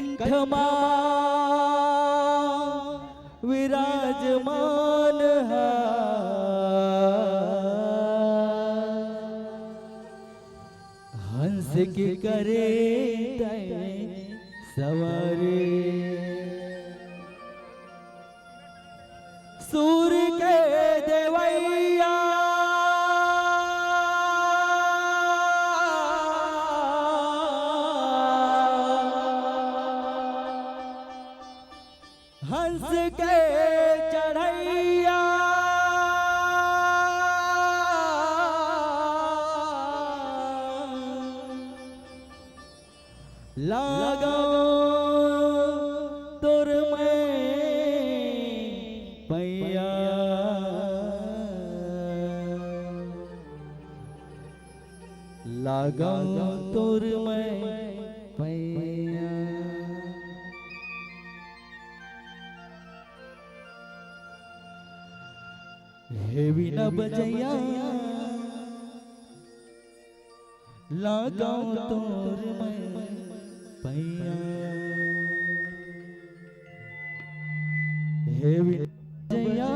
कंठमा विराजमान है, हंस की करे सवारी, सूर्य के देवैया हंस के चढ़ैया, लागा तोर में पैया, लागा तोर में पैया। हे बिना बजैया लागा तोर में पैया, हे विजया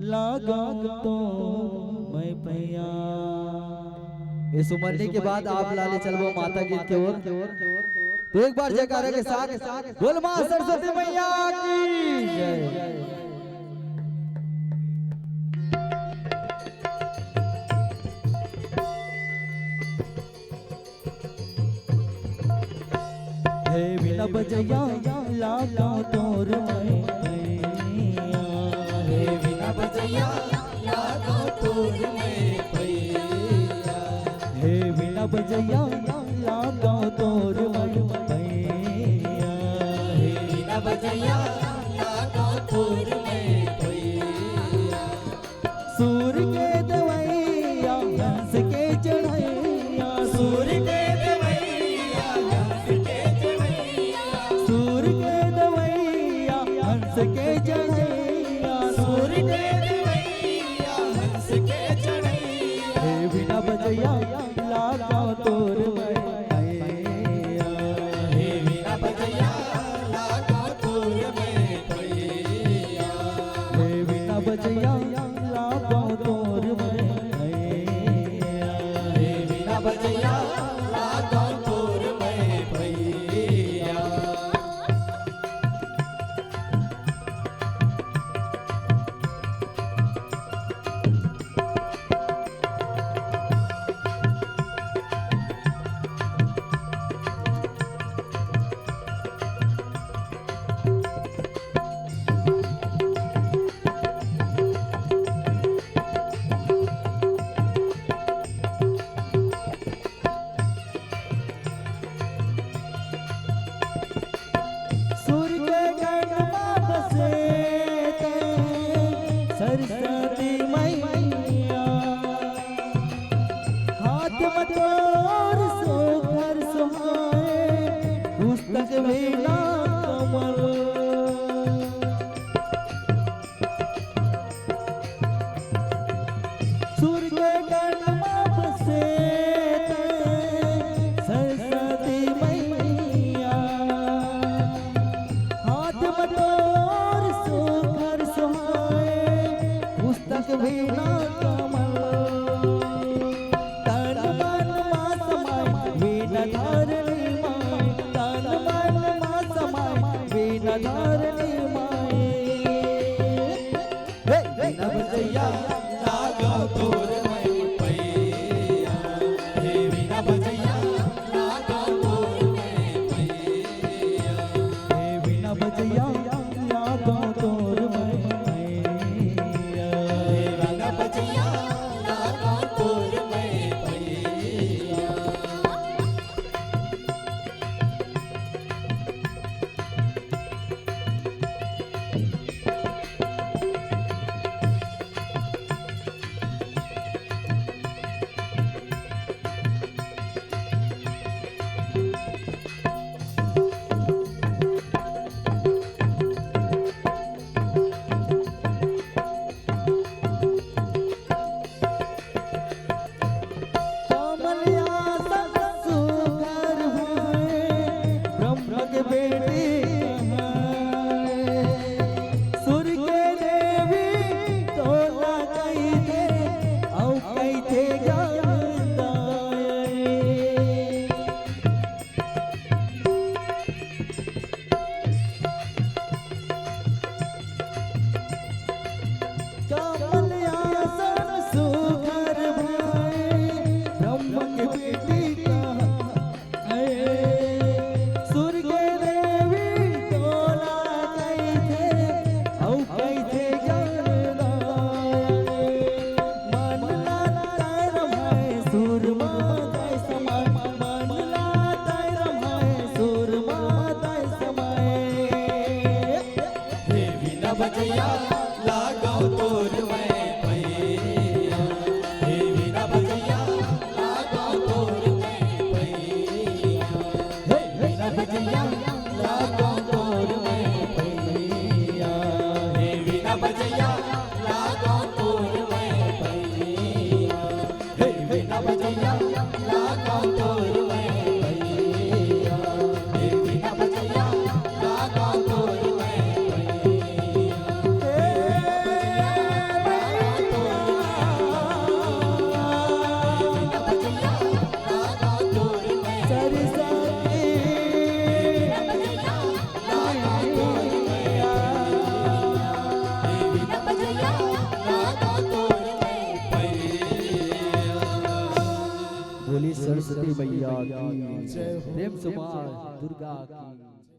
लागा तो मैं पैया। इस उमरने के बाद आप लाले चलबो माता गीत के ओर, तो एक बार जयकारे के साथ बोल मां सरस्वती मैया की जय। हे बिना बजैया लागा तोर मैं पैया, हे बिना बजैया लागा तोर में पैया, हे बिना बजैया लागा तोर मैं पैया, हे बिना बजैया लागा तोर में पैया। सूर्य के दवैया हंस के चढ़ैया, सूर्य के देवैया हंस के चढ़ैया, सूर्य के दवैया हंस के चढ़ैया, सूर्य के देवैया हंस के चढ़ैया। हे बिना बजैया लागा तोर मैं पैया, हे बिना बजैया लागा तोर में पैया, हे बिना बजैया लागा तोर मैं पैया, हे बिना बजैया लागा तोर में पैया। सूर्य के गढ़ में बसे सरस्वती मैया, हाथ में तोर सोखर सुहाए पुस्तक वीणा कमल। सूर्य के गढ़ में बसे सरस्वती मैया, हाथ में तोर सोखर सुहाए पुस्तक वीणा कमल। तन मन मा समाय वीणा धारणी माय, तन मन मा समाय वीणा बजैया लागो तोर मैं पैया हे वीणा बजैया लागो तोर मैं पैया हे वीणा बजैया लागो तोर मैं पैया हे वीणा बजैया लागो तोर मैं पैया हे वीणा बजैया लागो तोर मैं पैया हे वीणा बजैया लागो तोर मैं बोली सरस्वती मैया की जय, प्रेम सुमा दुर्गा की।